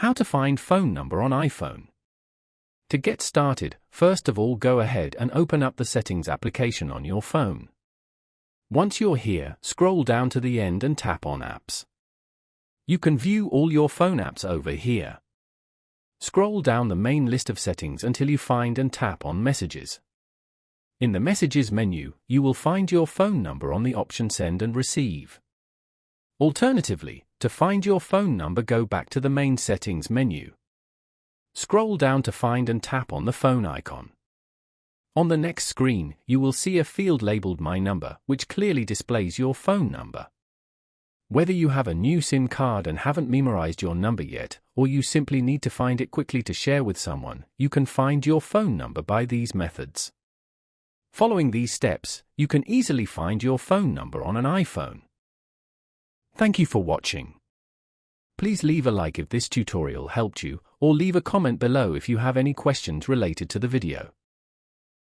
How to find phone number on iPhone. To get started, first of all go ahead and open up the Settings application on your phone. Once you're here, scroll down to the end and tap on Apps. You can view all your phone apps over here. Scroll down the main list of settings until you find and tap on Messages. In the Messages menu, you will find your phone number on the option Send and Receive. Alternatively, to find your phone number, go back to the main Settings menu. Scroll down to find and tap on the phone icon. On the next screen, you will see a field labeled My Number, which clearly displays your phone number. Whether you have a new SIM card and haven't memorized your number yet, or you simply need to find it quickly to share with someone, you can find your phone number by these methods. Following these steps, you can easily find your phone number on an iPhone. Thank you for watching. Please leave a like if this tutorial helped you, or leave a comment below if you have any questions related to the video.